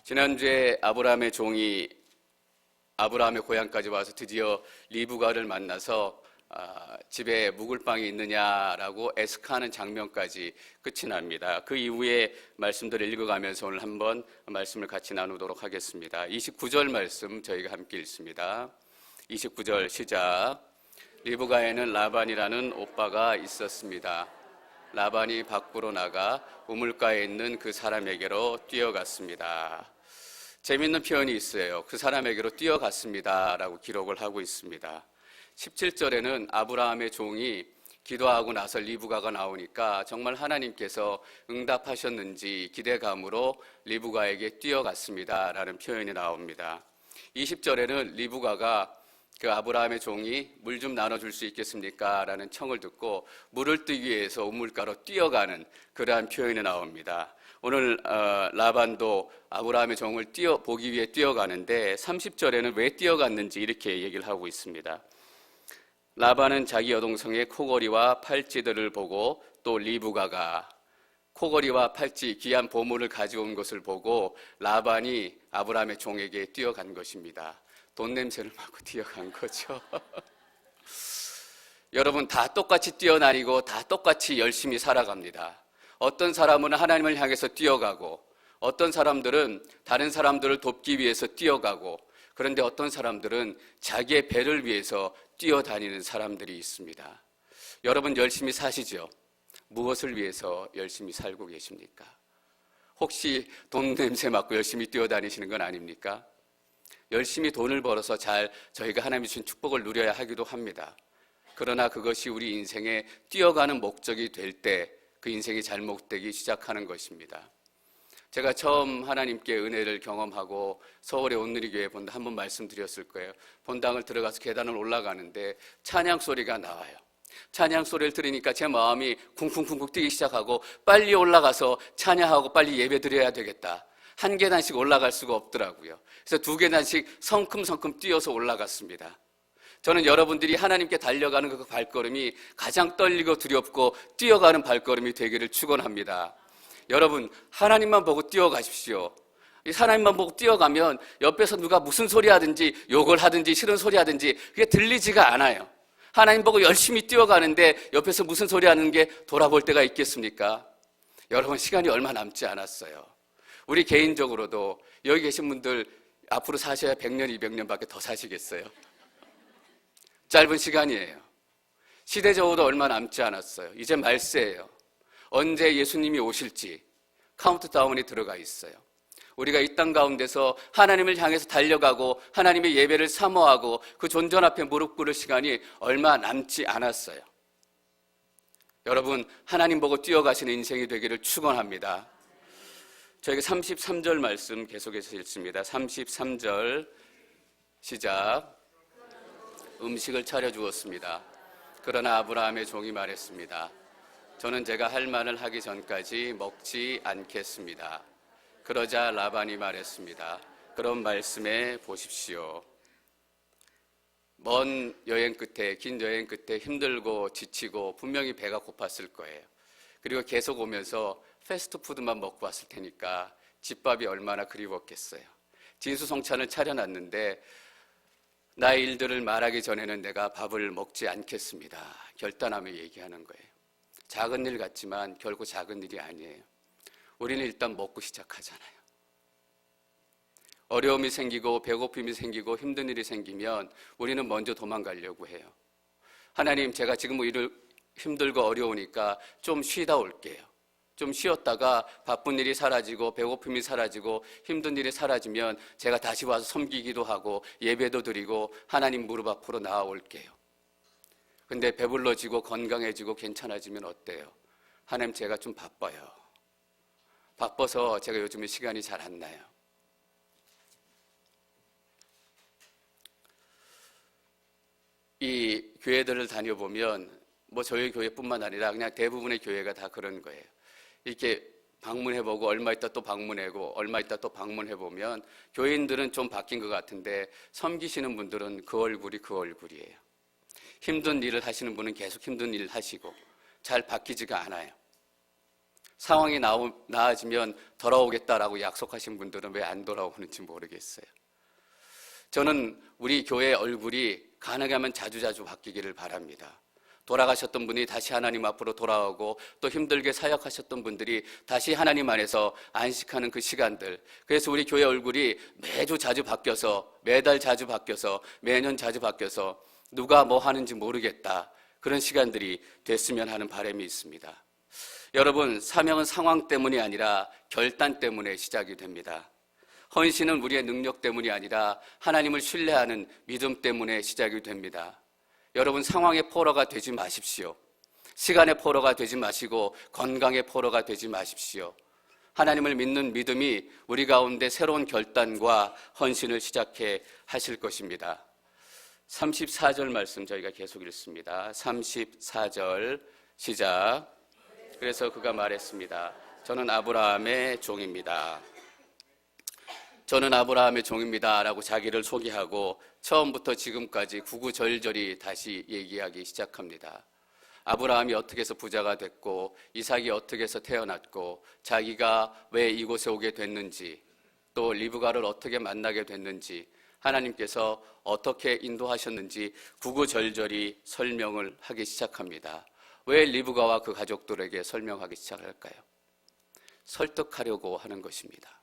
지난주에 아브라함의 종이 아브라함의 고향까지 와서 드디어 리브가를 만나서 집에 묵을 방이 있느냐라고 애석하는 장면까지 끝이 납니다. 그 이후에 말씀들을 읽어가면서 오늘 한번 말씀을 같이 나누도록 하겠습니다. 29절 말씀 저희가 함께 읽습니다. 29절 시작. 리브가에는 라반이라는 오빠가 있었습니다. 라반이 밖으로 나가 우물가에 있는 그 사람에게로 뛰어갔습니다. 재밌는 표현이 있어요. 그 사람에게로 뛰어갔습니다 라고 기록을 하고 있습니다. 17절에는 아브라함의 종이 기도하고 나서 리브가가 나오니까 정말 하나님께서 응답하셨는지 기대감으로 리브가에게 뛰어갔습니다 라는 표현이 나옵니다. 20절에는 리브가가 그 아브라함의 종이 물 좀 나눠줄 수 있겠습니까? 라는 청을 듣고 물을 뜨기 위해서 우물가로 뛰어가는 그러한 표현이 나옵니다. 오늘 라반도 아브라함의 종을 보기 위해 뛰어가는데 30절에는 왜 뛰어갔는지 이렇게 얘기를 하고 있습니다. 라반은 자기 여동생의 코걸이와 팔찌들을 보고 또 리브가가 코걸이와 팔찌 귀한 보물을 가지고 온 것을 보고 라반이 아브라함의 종에게 뛰어간 것입니다. 돈 냄새를 맡고 뛰어간 거죠. 여러분, 다 똑같이 뛰어다니고 다 똑같이 열심히 살아갑니다. 어떤 사람은 하나님을 향해서 뛰어가고 어떤 사람들은 다른 사람들을 돕기 위해서 뛰어가고 그런데 어떤 사람들은 자기의 배를 위해서 뛰어다니는 사람들이 있습니다. 여러분 열심히 사시죠? 무엇을 위해서 열심히 살고 계십니까? 혹시 돈 냄새 맡고 열심히 뛰어다니시는 건 아닙니까? 열심히 돈을 벌어서 저희가 하나님이 주신 축복을 누려야 하기도 합니다. 그러나 그것이 우리 인생에 뛰어가는 목적이 될 때 그 인생이 잘못되기 시작하는 것입니다. 제가 처음 하나님께 은혜를 경험하고 서울의 온누리교회에 본당 한번 말씀드렸을 거예요. 본당을 들어가서 계단을 올라가는데 찬양 소리가 나와요. 찬양 소리를 들으니까 제 마음이 쿵쿵쿵쿵 뛰기 시작하고 빨리 올라가서 찬양하고 빨리 예배 드려야 되겠다. 한 계단씩 올라갈 수가 없더라고요. 그래서 2계단씩 성큼성큼 뛰어서 올라갔습니다. 저는 여러분들이 하나님께 달려가는 그 발걸음이 가장 떨리고 두렵고 뛰어가는 발걸음이 되기를 축원합니다. 여러분, 하나님만 보고 뛰어가십시오. 하나님만 보고 뛰어가면 옆에서 누가 무슨 소리 하든지 욕을 하든지 싫은 소리 하든지 그게 들리지가 않아요. 하나님 보고 열심히 뛰어가는데 옆에서 무슨 소리 하는 게 돌아볼 때가 있겠습니까? 여러분, 시간이 얼마 남지 않았어요. 우리 개인적으로도 여기 계신 분들 앞으로 사셔야 100년, 200년밖에 더 사시겠어요? 짧은 시간이에요. 시대적으로도 얼마 남지 않았어요. 이제 말세예요. 언제 예수님이 오실지 카운트다운이 들어가 있어요. 우리가 이 땅 가운데서 하나님을 향해서 달려가고 하나님의 예배를 사모하고 그 존전 앞에 무릎 꿇을 시간이 얼마 남지 않았어요. 여러분, 하나님 보고 뛰어가시는 인생이 되기를 축원합니다. 저에게 33절 말씀 계속해서 읽습니다. 33절 시작. 음식을 차려주었습니다. 그러나 아브라함의 종이 말했습니다. 저는 제가 할 말을 하기 전까지 먹지 않겠습니다. 그러자 라반이 말했습니다. 그런 말씀에 보십시오. 먼 여행 끝에, 긴 여행 끝에 힘들고 지치고 분명히 배가 고팠을 거예요. 그리고 계속 오면서 패스트푸드만 먹고 왔을 테니까 집밥이 얼마나 그리웠겠어요. 진수성찬을 차려놨는데 나의 일들을 말하기 전에는 내가 밥을 먹지 않겠습니다. 결단하며 얘기하는 거예요. 작은 일 같지만 결코 작은 일이 아니에요. 우리는 일단 먹고 시작하잖아요. 어려움이 생기고 배고픔이 생기고 힘든 일이 생기면 우리는 먼저 도망가려고 해요. 하나님, 제가 지금 일을 힘들고 어려우니까 좀 쉬다 올게요. 좀 쉬었다가 바쁜 일이 사라지고 배고픔이 사라지고 힘든 일이 사라지면 제가 다시 와서 섬기기도 하고 예배도 드리고 하나님 무릎 앞으로 나아올게요. 근데 배불러지고 건강해지고 괜찮아지면 어때요? 하나님, 제가 좀 바빠요. 바빠서 제가 요즘에 시간이 잘 안 나요. 이 교회들을 다녀보면 저희 교회뿐만 아니라 그냥 대부분의 교회가 다 그런 거예요. 이렇게 방문해보고 얼마 있다 또 방문하고 얼마 있다 또 방문해보면 교인들은 좀 바뀐 것 같은데 섬기시는 분들은 그 얼굴이 그 얼굴이에요. 힘든 일을 하시는 분은 계속 힘든 일을 하시고 잘 바뀌지가 않아요. 상황이 나아지면 돌아오겠다라고 약속하신 분들은 왜 안 돌아오는지 모르겠어요. 저는 우리 교회 얼굴이 가능하면 자주자주 바뀌기를 바랍니다. 돌아가셨던 분이 다시 하나님 앞으로 돌아오고 또 힘들게 사역하셨던 분들이 다시 하나님 안에서 안식하는 그 시간들. 그래서 우리 교회 얼굴이 매주 자주 바뀌어서, 매달 자주 바뀌어서, 매년 자주 바뀌어서 누가 뭐 하는지 모르겠다. 그런 시간들이 됐으면 하는 바람이 있습니다. 여러분, 사명은 상황 때문이 아니라 결단 때문에 시작이 됩니다. 헌신은 우리의 능력 때문이 아니라 하나님을 신뢰하는 믿음 때문에 시작이 됩니다. 여러분, 상황의 포로가 되지 마십시오. 시간의 포로가 되지 마시고 건강의 포로가 되지 마십시오. 하나님을 믿는 믿음이 우리 가운데 새로운 결단과 헌신을 시작해 하실 것입니다. 34절 말씀 저희가 계속 읽습니다. 34절 시작. 그래서 그가 말했습니다. 저는 아브라함의 종입니다. 저는 아브라함의 종입니다 라고 자기를 소개하고 처음부터 지금까지 구구절절히 다시 얘기하기 시작합니다. 아브라함이 어떻게 해서 부자가 됐고 이삭이 어떻게 해서 태어났고 자기가 왜 이곳에 오게 됐는지 또 리브가를 어떻게 만나게 됐는지 하나님께서 어떻게 인도하셨는지 구구절절히 설명을 하기 시작합니다. 왜 리브가와 그 가족들에게 설명하기 시작할까요? 설득하려고 하는 것입니다.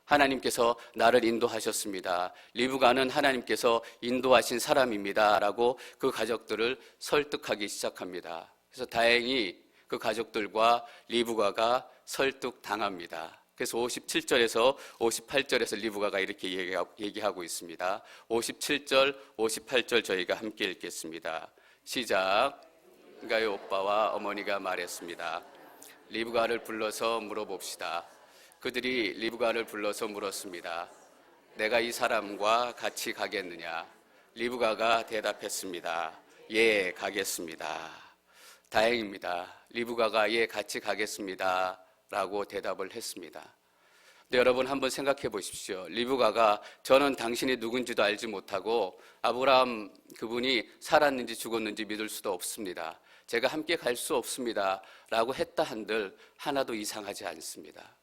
하나님께서 나를 인도하셨습니다. 리브가는 하나님께서 인도하신 사람입니다. 라고 그 가족들을 설득하기 시작합니다. 그래서 다행히 그 가족들과 리브가가 설득당합니다. 그래서 57절에서 58절에서 리브가가 이렇게 얘기하고 있습니다. 57절, 58절 저희가 함께 읽겠습니다. 시작. 리브가의 오빠와 어머니가 말했습니다. 리브가를 불러서 물어봅시다. 그들이 리브가를 불러서 물었습니다. 내가 이 사람과 같이 가겠느냐? 리브가가 대답했습니다. 예, 가겠습니다. 다행입니다. 리브가가 예, 같이 가겠습니다 라고 대답을 했습니다. 근데 여러분 한번 생각해 보십시오. 리브가가 저는 당신이 누군지도 알지 못하고 아브라함 그분이 살았는지 죽었는지 믿을 수도 없습니다. 제가 함께 갈 수 없습니다 라고 했다 한들 하나도 이상하지 않습니다.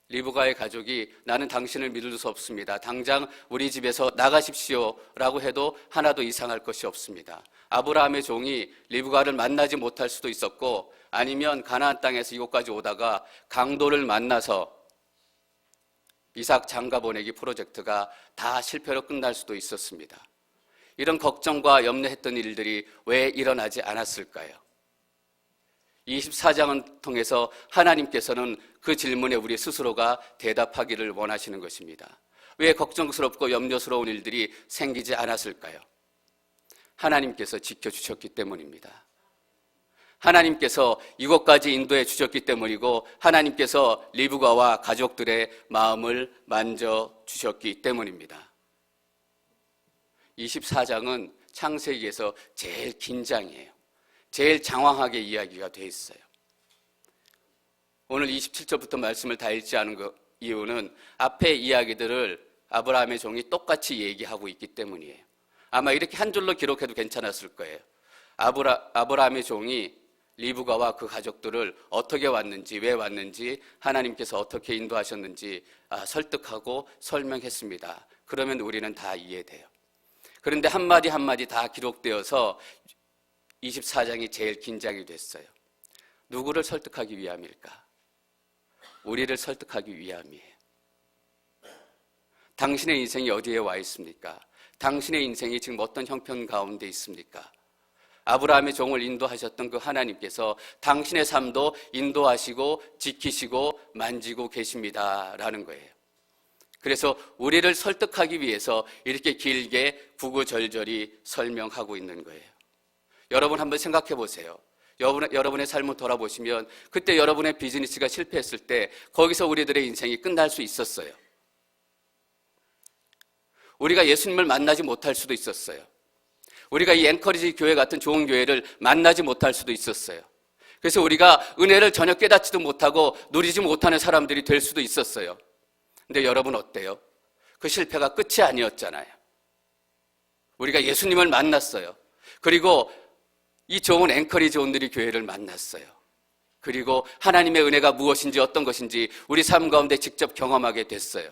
리브가의 가족이 나는 당신을 믿을 수 없습니다. 당장 우리 집에서 나가십시오 라고 해도 하나도 이상할 것이 없습니다. 아브라함의 종이 리브가를 만나지 못할 수도 있었고 아니면 가나안 땅에서 이곳까지 오다가 강도를 만나서 이삭 장가 보내기 프로젝트가 다 실패로 끝날 수도 있었습니다. 이런 걱정과 염려했던 일들이 왜 일어나지 않았을까요? 24장을 통해서 하나님께서는 그 질문에 우리 스스로가 대답하기를 원하시는 것입니다. 왜 걱정스럽고 염려스러운 일들이 생기지 않았을까요? 하나님께서 지켜주셨기 때문입니다. 하나님께서 이곳까지 인도해 주셨기 때문이고 하나님께서 리브가와 가족들의 마음을 만져주셨기 때문입니다. 24장은 창세기에서 제일 긴장이에요. 제일 장황하게 이야기가 돼 있어요. 오늘 27절부터 말씀을 다 읽지 않은 이유는 앞에 이야기들을 아브라함의 종이 똑같이 얘기하고 있기 때문이에요. 아마 이렇게 한 줄로 기록해도 괜찮았을 거예요. 아브라함의 종이 리브가와 그 가족들을 어떻게 왔는지, 왜 왔는지, 하나님께서 어떻게 인도하셨는지 설득하고 설명했습니다. 그러면 우리는 다 이해돼요. 그런데 한마디 한마디 다 기록되어서 24장이 제일 긴장이 됐어요. 누구를 설득하기 위함일까? 우리를 설득하기 위함이에요. 당신의 인생이 어디에 와 있습니까? 당신의 인생이 지금 어떤 형편 가운데 있습니까? 아브라함의 종을 인도하셨던 그 하나님께서 당신의 삶도 인도하시고 지키시고 만지고 계십니다라는 거예요. 그래서 우리를 설득하기 위해서 이렇게 길게 구구절절히 설명하고 있는 거예요. 여러분 한번 생각해 보세요. 여러분의 삶을 돌아보시면 그때 여러분의 비즈니스가 실패했을 때 거기서 우리들의 인생이 끝날 수 있었어요. 우리가 예수님을 만나지 못할 수도 있었어요. 우리가 이 앵커리지 교회 같은 좋은 교회를 만나지 못할 수도 있었어요. 그래서 우리가 은혜를 전혀 깨닫지도 못하고 누리지 못하는 사람들이 될 수도 있었어요. 근데 여러분 어때요? 그 실패가 끝이 아니었잖아요. 우리가 예수님을 만났어요. 그리고 이 좋은 앵커리지 온누리 교회를 만났어요. 그리고 하나님의 은혜가 무엇인지 어떤 것인지 우리 삶 가운데 직접 경험하게 됐어요.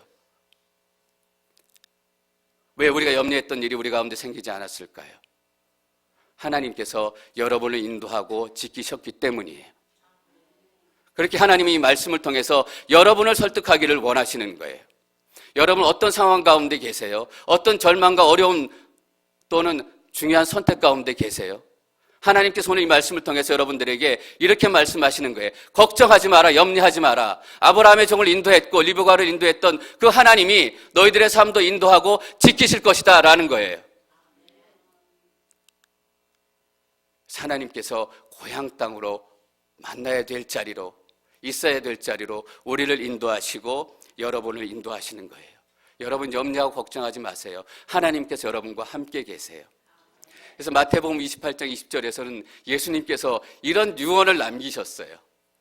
왜 우리가 염려했던 일이 우리 가운데 생기지 않았을까요? 하나님께서 여러분을 인도하고 지키셨기 때문이에요. 그렇게 하나님이 이 말씀을 통해서 여러분을 설득하기를 원하시는 거예요. 여러분 어떤 상황 가운데 계세요? 어떤 절망과 어려움 또는 중요한 선택 가운데 계세요? 하나님께서 오늘 이 말씀을 통해서 여러분들에게 이렇게 말씀하시는 거예요. 걱정하지 마라, 염려하지 마라. 아브라함의 종을 인도했고 리브가를 인도했던 그 하나님이 너희들의 삶도 인도하고 지키실 것이다 라는 거예요. 하나님께서 고향 땅으로 만나야 될 자리로, 있어야 될 자리로 우리를 인도하시고 여러분을 인도하시는 거예요. 여러분 염려하고 걱정하지 마세요. 하나님께서 여러분과 함께 계세요. 그래서 마태복음 28장 20절에서는 예수님께서 이런 유언을 남기셨어요.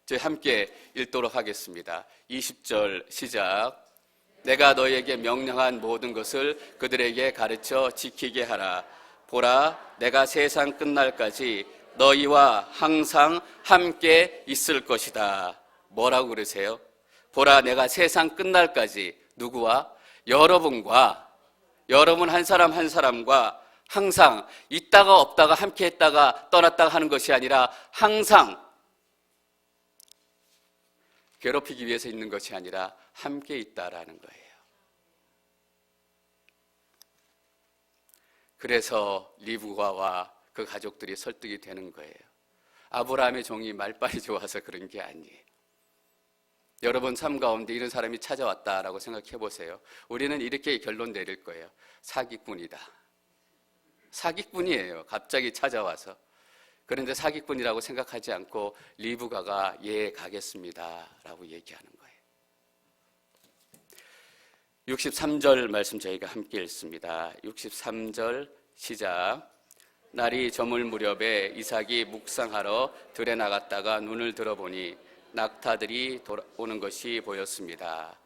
저희 함께 읽도록 하겠습니다. 20절 시작. 내가 너희에게 명령한 모든 것을 그들에게 가르쳐 지키게 하라. 보라, 내가 세상 끝날까지 너희와 항상 함께 있을 것이다. 뭐라고 그러세요? 보라, 내가 세상 끝날까지 누구와? 여러분과, 여러분 한 사람 한 사람과 항상 있다가 없다가 함께 했다가 떠났다가 하는 것이 아니라 항상 괴롭히기 위해서 있는 것이 아니라 함께 있다라는 거예요. 그래서 리브가와 그 가족들이 설득이 되는 거예요. 아브라함의 종이 말빨이 좋아서 그런 게 아니에요. 여러분 삶 가운데 이런 사람이 찾아왔다라고 생각해 보세요. 우리는 이렇게 결론 내릴 거예요. 사기꾼이다. 사기꾼이에요. 갑자기 찾아와서. 그런데 사기꾼이라고 생각하지 않고 리브가가 예 가겠습니다 라고 얘기하는 거예요. 63절 말씀 저희가 함께 읽습니다. 63절 시작. 날이 저물 무렵에 이삭이 묵상하러 들에 나갔다가 눈을 들어보니 낙타들이 돌아오는 것이 보였습니다.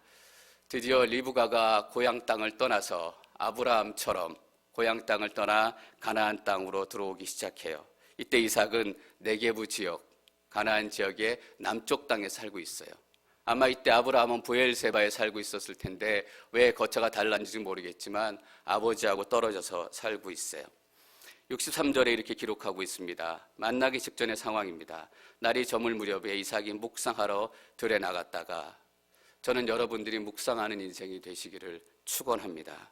드디어 리브가가 고향 땅을 떠나서 아브라함처럼 고향 땅을 떠나 가나안 땅으로 들어오기 시작해요. 이때 이삭은 네게부 지역, 가나안 지역의 남쪽 땅에 살고 있어요. 아마 이때 아브라함은 브엘세바에 살고 있었을 텐데 왜 거처가 달랐는지 모르겠지만 아버지하고 떨어져서 살고 있어요. 63절에 이렇게 기록하고 있습니다. 만나기 직전의 상황입니다. 날이 저물 무렵에 이삭이 묵상하러 들에 나갔다가, 저는 여러분들이 묵상하는 인생이 되시기를 축원합니다.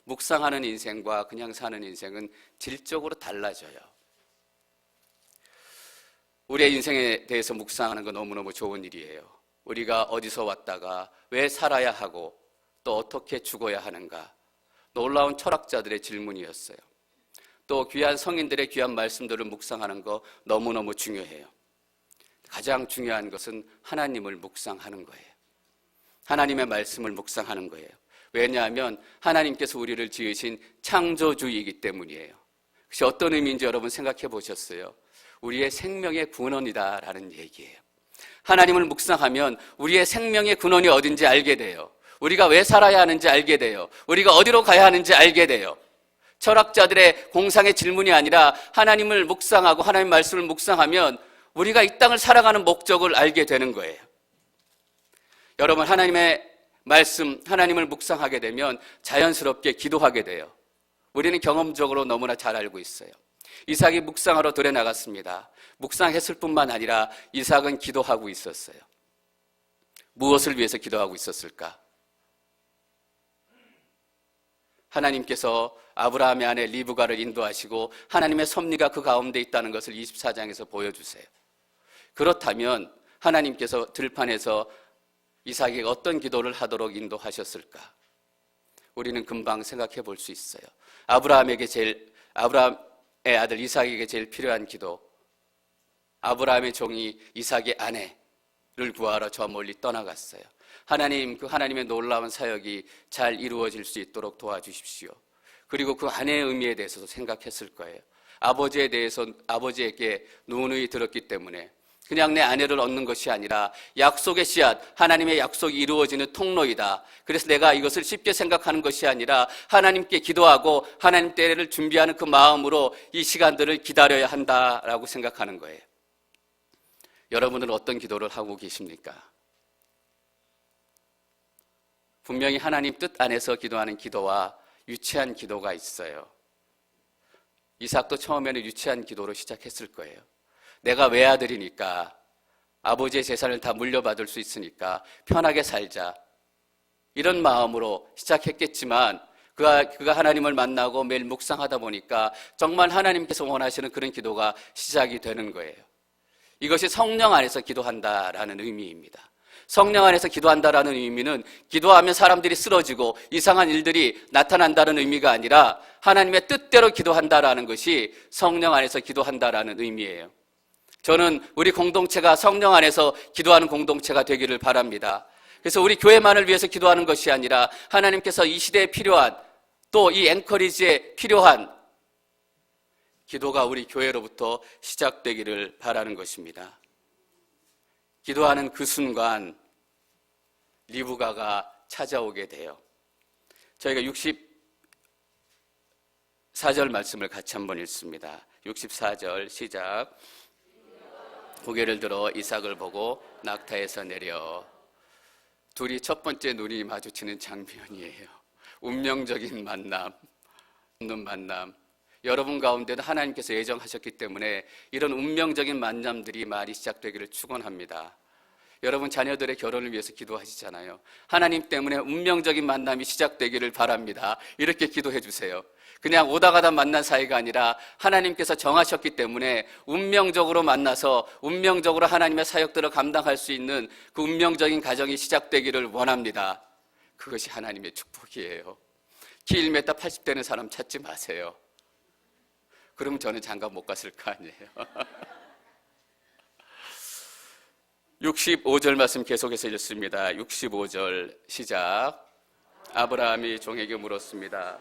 묵상하는 인생과 그냥 사는 인생은 질적으로 달라져요. 우리의 인생에 대해서 묵상하는 건 너무너무 좋은 일이에요. 우리가 어디서 왔다가 왜 살아야 하고 또 어떻게 죽어야 하는가, 놀라운 철학자들의 질문이었어요. 또 귀한 성인들의 귀한 말씀들을 묵상하는 거 너무너무 중요해요. 가장 중요한 것은 하나님을 묵상하는 거예요. 하나님의 말씀을 묵상하는 거예요. 왜냐하면 하나님께서 우리를 지으신 창조주이기 때문이에요. 그것이 어떤 의미인지 여러분 생각해 보셨어요? 우리의 생명의 근원이다라는 얘기예요. 하나님을 묵상하면 우리의 생명의 근원이 어딘지 알게 돼요. 우리가 왜 살아야 하는지 알게 돼요. 우리가 어디로 가야 하는지 알게 돼요. 철학자들의 공상의 질문이 아니라 하나님을 묵상하고 하나님 말씀을 묵상하면 우리가 이 땅을 살아가는 목적을 알게 되는 거예요. 여러분 하나님의 말씀, 하나님을 묵상하게 되면 자연스럽게 기도하게 돼요. 우리는 경험적으로 너무나 잘 알고 있어요. 이삭이 묵상하러 들에 나갔습니다. 묵상했을 뿐만 아니라 이삭은 기도하고 있었어요. 무엇을 위해서 기도하고 있었을까? 하나님께서 아브라함의 아내 리브가를 인도하시고 하나님의 섭리가 그 가운데 있다는 것을 24장에서 보여주세요. 그렇다면 하나님께서 들판에서 이삭에게 어떤 기도를 하도록 인도하셨을까? 우리는 금방 생각해 볼 수 있어요. 아브라함의 아들 이삭에게 제일 필요한 기도, 아브라함의 종이 이삭의 아내를 구하러 저 멀리 떠나갔어요. 하나님, 그 하나님의 놀라운 사역이 잘 이루어질 수 있도록 도와주십시오. 그리고 그 아내의 의미에 대해서도 생각했을 거예요. 아버지에 대해서 아버지에게 누누이 들었기 때문에 그냥 내 아내를 얻는 것이 아니라 약속의 씨앗, 하나님의 약속이 이루어지는 통로이다. 그래서 내가 이것을 쉽게 생각하는 것이 아니라 하나님께 기도하고 하나님 때를 준비하는 그 마음으로 이 시간들을 기다려야 한다라고 생각하는 거예요. 여러분은 어떤 기도를 하고 계십니까? 분명히 하나님 뜻 안에서 기도하는 기도와 유치한 기도가 있어요. 이삭도 처음에는 유치한 기도로 시작했을 거예요. 내가 외아들이니까 아버지의 재산을 다 물려받을 수 있으니까 편하게 살자. 이런 마음으로 시작했겠지만 그가 하나님을 만나고 매일 묵상하다 보니까 정말 하나님께서 원하시는 그런 기도가 시작이 되는 거예요. 이것이 성령 안에서 기도한다라는 의미입니다. 성령 안에서 기도한다라는 의미는 기도하면 사람들이 쓰러지고 이상한 일들이 나타난다는 의미가 아니라 하나님의 뜻대로 기도한다라는 것이 성령 안에서 기도한다라는 의미예요. 저는 우리 공동체가 성령 안에서 기도하는 공동체가 되기를 바랍니다. 그래서 우리 교회만을 위해서 기도하는 것이 아니라 하나님께서 이 시대에 필요한 또 이 앵커리지에 필요한 기도가 우리 교회로부터 시작되기를 바라는 것입니다. 기도하는 그 순간 리브가가 찾아오게 돼요. 저희가 64절 말씀을 같이 한번 읽습니다. 64절 시작. 고개를 들어 이삭을 보고 낙타에서 내려. 둘이 첫 번째 눈이 마주치는 장면이에요. 운명적인 만남. 여러분 가운데도 하나님께서 예정하셨기 때문에 이런 운명적인 만남들이 많이 시작되기를 축원합니다. 여러분 자녀들의 결혼을 위해서 기도하시잖아요. 하나님 때문에 운명적인 만남이 시작되기를 바랍니다. 이렇게 기도해 주세요. 그냥 오다 가다 만난 사이가 아니라 하나님께서 정하셨기 때문에 운명적으로 만나서 운명적으로 하나님의 사역들을 감당할 수 있는 그 운명적인 가정이 시작되기를 원합니다. 그것이 하나님의 축복이에요. 키 1m 80 되는 사람 찾지 마세요. 그러면 저는 장가 못 갔을 거 아니에요. 65절 말씀 계속해서 읽습니다. 65절 시작. 아브라함이 종에게 물었습니다.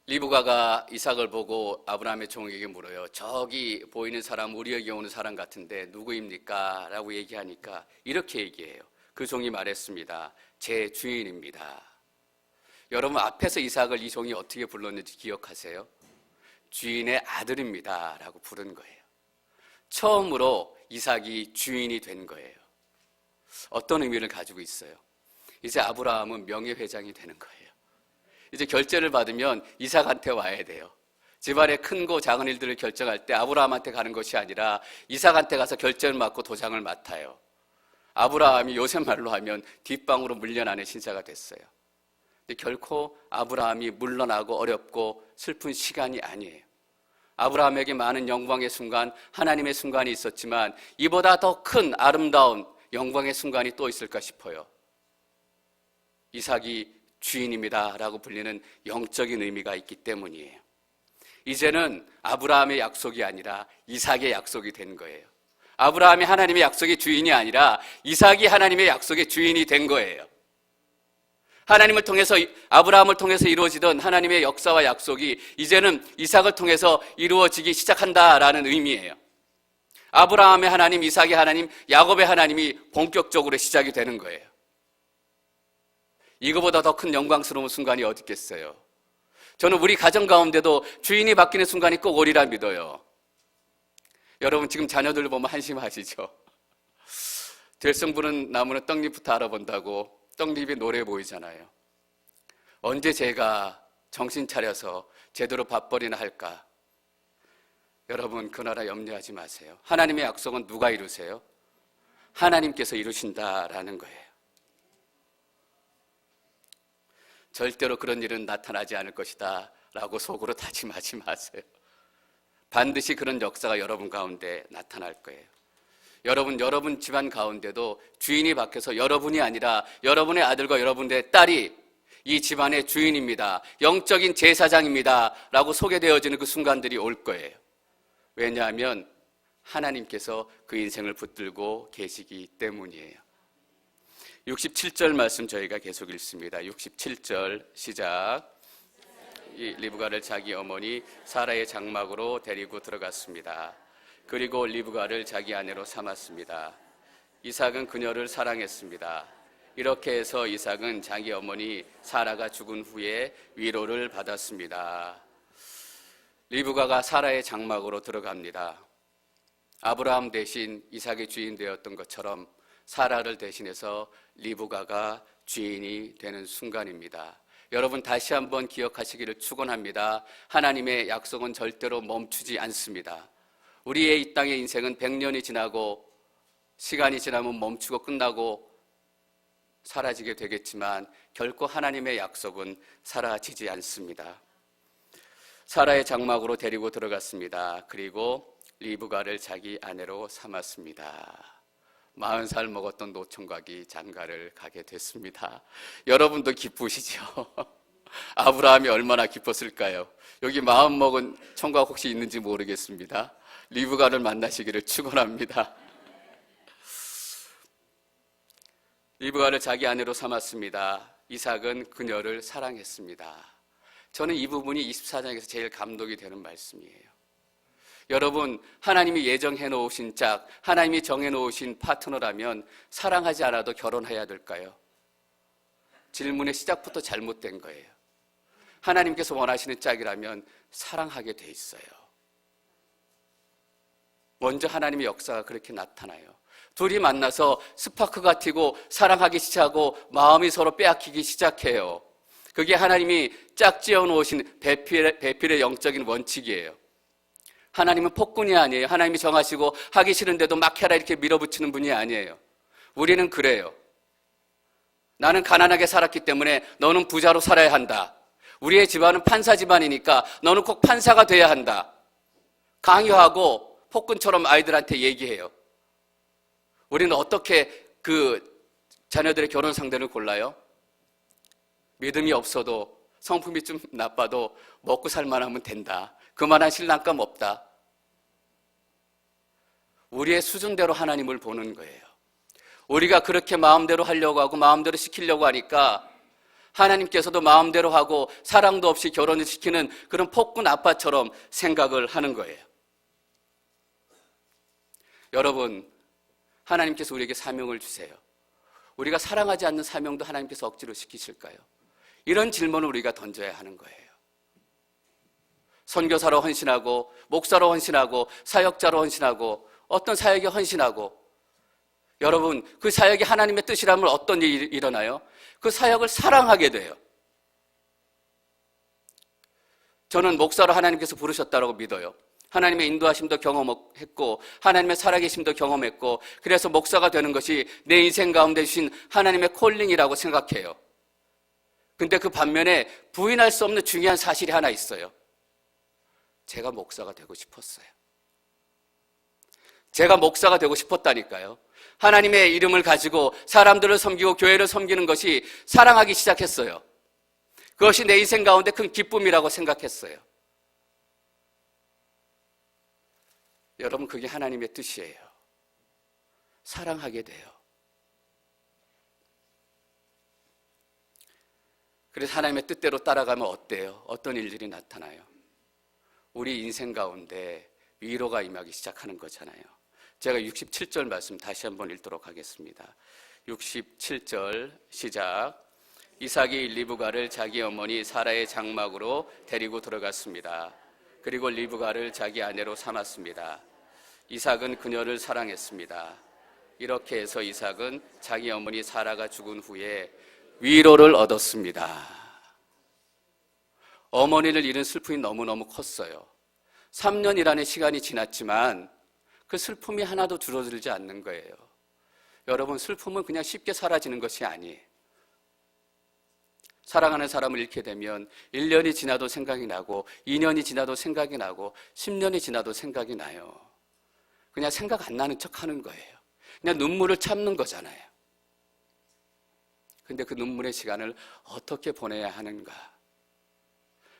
리브가가 이삭을 보고 아브라함의 종에게 물어요. 저기 보이는 사람 우리에게 오는 사람 같은데 누구입니까? 라고 얘기하니까 이렇게 얘기해요. 그 종이 말했습니다. 제 주인입니다. 여러분 앞에서 이삭을 이 종이 어떻게 불렀는지 기억하세요? 주인의 아들입니다 라고 부른 거예요. 처음으로 이삭이 주인이 된 거예요. 어떤 의미를 가지고 있어요? 이제 아브라함은 명예회장이 되는 거예요. 이제 결제를 받으면 이삭한테 와야 돼요. 집안의 큰고 작은 일들을 결정할 때 아브라함한테 가는 것이 아니라 이삭한테 가서 결제를 맡고 도장을 맡아요. 아브라함이 요새 말로 하면 뒷방으로 물려나는 신사가 됐어요. 근데 결코 아브라함이 물러나고 어렵고 슬픈 시간이 아니에요. 아브라함에게 많은 영광의 순간, 하나님의 순간이 있었지만 이보다 더 큰 아름다운 영광의 순간이 또 있을까 싶어요. 이삭이 주인입니다 라고 불리는 영적인 의미가 있기 때문이에요. 이제는 아브라함의 약속이 아니라 이삭의 약속이 된 거예요. 아브라함이 하나님의 약속의 주인이 아니라 이삭이 하나님의 약속의 주인이 된 거예요. 하나님을 통해서 아브라함을 통해서 이루어지던 하나님의 역사와 약속이 이제는 이삭을 통해서 이루어지기 시작한다라는 의미예요. 아브라함의 하나님, 이삭의 하나님, 야곱의 하나님이 본격적으로 시작이 되는 거예요. 이거보다 더 큰 영광스러운 순간이 어디 있겠어요? 저는 우리 가정 가운데도 주인이 바뀌는 순간이 꼭 오리라 믿어요. 여러분 지금 자녀들 보면 한심하시죠? 될성 부른 나무는 떡잎부터 알아본다고 떡잎이 노래 보이잖아요. 언제 제가 정신 차려서 제대로 밥벌이나 할까? 여러분 그 나라 염려하지 마세요. 하나님의 약속은 누가 이루세요? 하나님께서 이루신다라는 거예요. 절대로 그런 일은 나타나지 않을 것이다 라고 속으로 다짐하지 마세요. 반드시 그런 역사가 여러분 가운데 나타날 거예요. 여러분 집안 가운데도 주인이 바뀌어서 여러분이 아니라 여러분의 아들과 여러분의 딸이 이 집안의 주인입니다. 영적인 제사장입니다 라고 소개되어지는 그 순간들이 올 거예요. 왜냐하면 하나님께서 그 인생을 붙들고 계시기 때문이에요. 67절 말씀 저희가 계속 읽습니다. 67절 시작. 이 리브가를 자기 어머니 사라의 장막으로 데리고 들어갔습니다. 그리고 리브가를 자기 아내로 삼았습니다. 이삭은 그녀를 사랑했습니다. 이렇게 해서 이삭은 자기 어머니 사라가 죽은 후에 위로를 받았습니다. 리브가가 사라의 장막으로 들어갑니다. 아브라함 대신 이삭의 주인 되었던 것처럼 사라를 대신해서 리브가가 주인이 되는 순간입니다. 여러분 다시 한번 기억하시기를 축원합니다. 하나님의 약속은 절대로 멈추지 않습니다. 우리의 이 땅의 인생은 100년이 지나고 시간이 지나면 멈추고 끝나고 사라지게 되겠지만 결코 하나님의 약속은 사라지지 않습니다. 사라의 장막으로 데리고 들어갔습니다. 그리고 리브가를 자기 아내로 삼았습니다. 40살 먹었던 노총각이 장가를 가게 됐습니다. 여러분도 기쁘시죠? 아브라함이 얼마나 기뻤을까요? 여기 마음 먹은 총각 혹시 있는지 모르겠습니다. 리브가를 만나시기를 축원합니다. 리브가를 자기 아내로 삼았습니다. 이삭은 그녀를 사랑했습니다. 저는 이 부분이 24장에서 제일 감동이 되는 말씀이에요. 여러분, 하나님이 예정해 놓으신 짝, 하나님이 정해 놓으신 파트너라면 사랑하지 않아도 결혼해야 될까요? 질문의 시작부터 잘못된 거예요. 하나님께서 원하시는 짝이라면 사랑하게 돼 있어요. 먼저 하나님의 역사가 그렇게 나타나요. 둘이 만나서 스파크가 튀고 사랑하기 시작하고 마음이 서로 빼앗기기 시작해요. 그게 하나님이 짝지어 놓으신 배필의 영적인 원칙이에요. 하나님은 폭군이 아니에요. 하나님이 정하시고 하기 싫은데도 막 해라 이렇게 밀어붙이는 분이 아니에요. 우리는 그래요. 나는 가난하게 살았기 때문에 너는 부자로 살아야 한다. 우리의 집안은 판사 집안이니까 너는 꼭 판사가 돼야 한다. 강요하고 폭군처럼 아이들한테 얘기해요. 우리는 어떻게 그 자녀들의 결혼 상대를 골라요? 믿음이 없어도 성품이 좀 나빠도 먹고 살만하면 된다. 그만한 신랑감 없다. 우리의 수준대로 하나님을 보는 거예요. 우리가 그렇게 마음대로 하려고 하고 마음대로 시키려고 하니까 하나님께서도 마음대로 하고 사랑도 없이 결혼을 시키는 그런 폭군 아빠처럼 생각을 하는 거예요. 여러분, 하나님께서 우리에게 사명을 주세요. 우리가 사랑하지 않는 사명도 하나님께서 억지로 시키실까요? 이런 질문을 우리가 던져야 하는 거예요. 선교사로 헌신하고 목사로 헌신하고 사역자로 헌신하고 어떤 사역에 헌신하고 여러분 그 사역이 하나님의 뜻이라면 어떤 일이 일어나요? 그 사역을 사랑하게 돼요. 저는 목사로 하나님께서 부르셨다고 믿어요. 하나님의 인도하심도 경험했고 하나님의 살아계심도 경험했고 그래서 목사가 되는 것이 내 인생 가운데 주신 하나님의 콜링이라고 생각해요. 근데 그 반면에 부인할 수 없는 중요한 사실이 하나 있어요. 제가 목사가 되고 싶었어요. 제가 목사가 되고 싶었다니까요. 하나님의 이름을 가지고 사람들을 섬기고 교회를 섬기는 것이 사랑하기 시작했어요. 그것이 내 인생 가운데 큰 기쁨이라고 생각했어요. 여러분, 그게 하나님의 뜻이에요. 사랑하게 돼요. 그래서 하나님의 뜻대로 따라가면 어때요? 어떤 일들이 나타나요? 우리 인생 가운데 위로가 임하기 시작하는 거잖아요. 제가 67절 말씀 다시 한번 읽도록 하겠습니다. 67절 시작. 이삭이 리브가를 자기 어머니 사라의 장막으로 데리고 들어갔습니다. 그리고 리브가를 자기 아내로 삼았습니다. 이삭은 그녀를 사랑했습니다. 이렇게 해서 이삭은 자기 어머니 사라가 죽은 후에 위로를 얻었습니다. 어머니를 잃은 슬픔이 너무너무 컸어요. 3년이라는 시간이 지났지만 그 슬픔이 하나도 줄어들지 않는 거예요. 여러분, 슬픔은 그냥 쉽게 사라지는 것이 아니에요. 사랑하는 사람을 잃게 되면 1년이 지나도 생각이 나고 2년이 지나도 생각이 나고 10년이 지나도 생각이 나요. 그냥 생각 안 나는 척 하는 거예요. 그냥 눈물을 참는 거잖아요. 근데 그 눈물의 시간을 어떻게 보내야 하는가?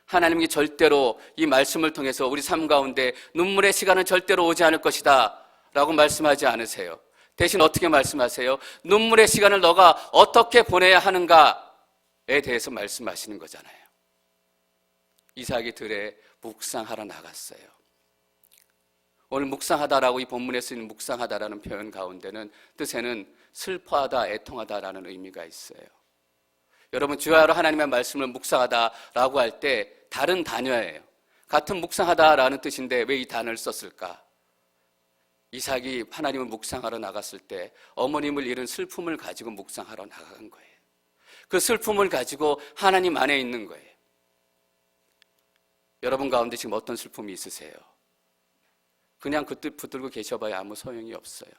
하나님이 절대로 이 말씀을 통해서 우리 삶 가운데 눈물의 시간은 절대로 오지 않을 것이다 라고 말씀하지 않으세요. 대신 어떻게 말씀하세요? 눈물의 시간을 너가 어떻게 보내야 하는가에 대해서 말씀하시는 거잖아요. 이삭이 들에 묵상하러 나갔어요. 오늘 묵상하다라고 이 본문에 쓰이는 묵상하다라는 표현 가운데는 뜻에는 슬퍼하다, 애통하다라는 의미가 있어요. 여러분, 주야로 하나님의 말씀을 묵상하다라고 할 때 다른 단어예요. 같은 묵상하다라는 뜻인데 왜 이 단어를 썼을까? 이삭이 하나님을 묵상하러 나갔을 때 어머님을 잃은 슬픔을 가지고 묵상하러 나간 거예요. 그 슬픔을 가지고 하나님 안에 있는 거예요. 여러분 가운데 지금 어떤 슬픔이 있으세요? 그냥 그 뜻 붙들고 계셔봐야 아무 소용이 없어요.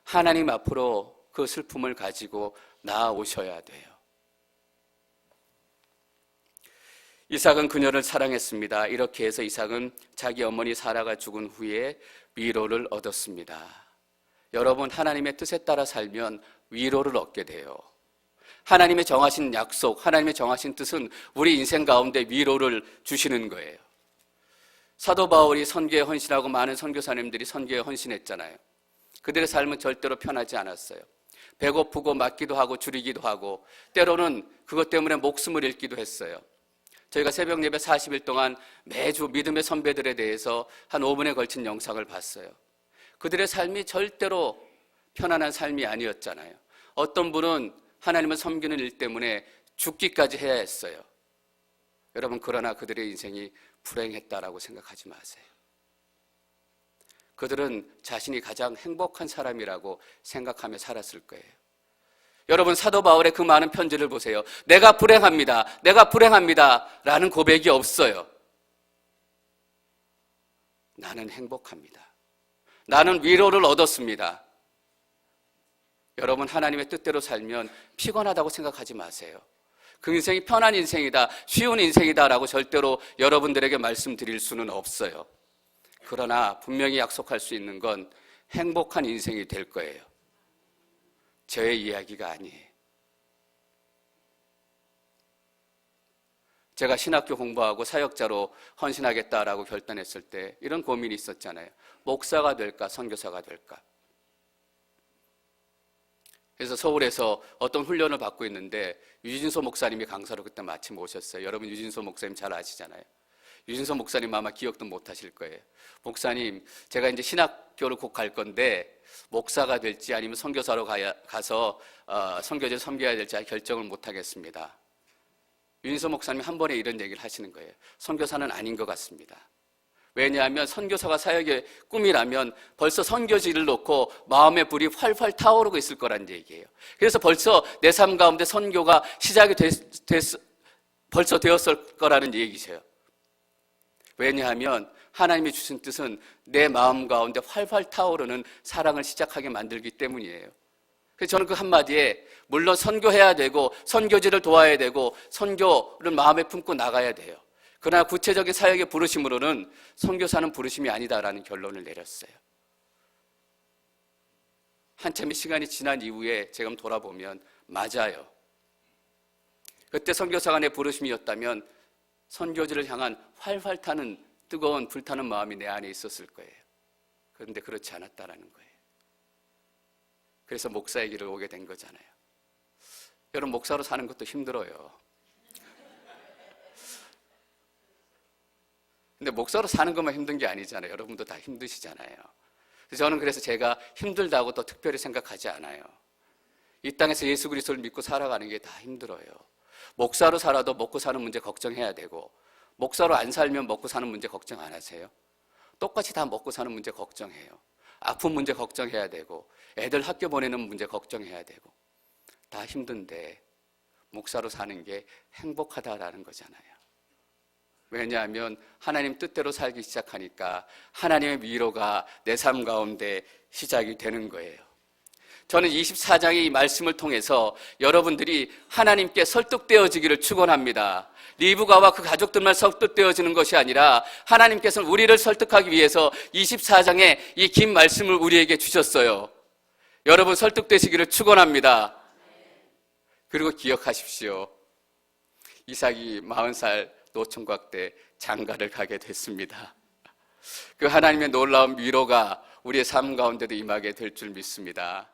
하나님 앞으로 그 슬픔을 가지고 나아오셔야 돼요. 이삭은 그녀를 사랑했습니다. 이렇게 해서 이삭은 자기 어머니 사라가 죽은 후에 위로를 얻었습니다. 여러분, 하나님의 뜻에 따라 살면 위로를 얻게 돼요. 하나님의 정하신 약속, 하나님의 정하신 뜻은 우리 인생 가운데 위로를 주시는 거예요. 사도 바울이 선교에 헌신하고 많은 선교사님들이 선교에 헌신했잖아요. 그들의 삶은 절대로 편하지 않았어요. 배고프고 맞기도 하고 줄이기도 하고 때로는 그것 때문에 목숨을 잃기도 했어요. 저희가 새벽 예배 40일 동안 매주 믿음의 선배들에 대해서 한 5분에 걸친 영상을 봤어요. 그들의 삶이 절대로 편안한 삶이 아니었잖아요. 어떤 분은 하나님을 섬기는 일 때문에 죽기까지 해야 했어요. 여러분, 그러나 그들의 인생이 불행했다라고 생각하지 마세요. 그들은 자신이 가장 행복한 사람이라고 생각하며 살았을 거예요. 여러분, 사도 바울의 그 많은 편지를 보세요. 내가 불행합니다. 내가 불행합니다. 라는 고백이 없어요. 나는 행복합니다. 나는 위로를 얻었습니다. 여러분, 하나님의 뜻대로 살면 피곤하다고 생각하지 마세요. 그 인생이 편한 인생이다, 쉬운 인생이다라고 절대로 여러분들에게 말씀드릴 수는 없어요. 그러나 분명히 약속할 수 있는 건 행복한 인생이 될 거예요. 저의 이야기가 아니에요. 제가 신학교 공부하고 사역자로 헌신하겠다라고 결단했을 때 이런 고민이 있었잖아요. 목사가 될까, 선교사가 될까. 그래서 서울에서 어떤 훈련을 받고 있는데 유진소 목사님이 강사로 그때 마침 오셨어요. 여러분, 유진소 목사님 잘 아시잖아요. 유진소 목사님 아마 기억도 못 하실 거예요. 목사님, 제가 이제 신학교를 곧 갈 건데 목사가 될지 아니면 선교사로 가서 선교지를 섬겨야 될지 결정을 못 하겠습니다. 유진소 목사님이 한 번에 이런 얘기를 하시는 거예요. 선교사는 아닌 것 같습니다. 왜냐하면 선교사가 사역의 꿈이라면 벌써 선교지를 놓고 마음의 불이 활활 타오르고 있을 거란 얘기예요. 그래서 벌써 내 삶 가운데 선교가 시작이 벌써 되었을 거라는 얘기세요. 왜냐하면 하나님이 주신 뜻은 내 마음 가운데 활활 타오르는 사랑을 시작하게 만들기 때문이에요. 그래서 저는 그 한마디에 물론 선교해야 되고 선교지를 도와야 되고 선교를 마음에 품고 나가야 돼요. 그러나 구체적인 사역의 부르심으로는 선교사는 부르심이 아니다라는 결론을 내렸어요. 한참의 시간이 지난 이후에 제가 돌아보면 맞아요. 그때 선교사가 내 부르심이었다면 선교지를 향한 활활 타는 뜨거운 불타는 마음이 내 안에 있었을 거예요. 그런데 그렇지 않았다라는 거예요. 그래서 목사의 길을 오게 된 거잖아요. 여러분, 목사로 사는 것도 힘들어요. 근데 목사로 사는 것만 힘든 게 아니잖아요. 여러분도 다 힘드시잖아요. 저는 그래서 제가 힘들다고 또 특별히 생각하지 않아요. 이 땅에서 예수 그리스도를 믿고 살아가는 게 다 힘들어요. 목사로 살아도 먹고 사는 문제 걱정해야 되고, 목사로 안 살면 먹고 사는 문제 걱정 안 하세요? 똑같이 다 먹고 사는 문제 걱정해요. 아픈 문제 걱정해야 되고, 애들 학교 보내는 문제 걱정해야 되고, 다 힘든데 목사로 사는 게 행복하다라는 거잖아요. 왜냐하면 하나님 뜻대로 살기 시작하니까 하나님의 위로가 내 삶 가운데 시작이 되는 거예요. 저는 24장의 이 말씀을 통해서 여러분들이 하나님께 설득되어지기를 축원합니다. 리브가와 그 가족들만 설득되어지는 것이 아니라 하나님께서는 우리를 설득하기 위해서 24장의 이 긴 말씀을 우리에게 주셨어요. 여러분, 설득되시기를 축원합니다. 그리고 기억하십시오. 이삭이 40살 노총각 때 장가를 가게 됐습니다. 그 하나님의 놀라운 위로가 우리의 삶 가운데도 임하게 될 줄 믿습니다.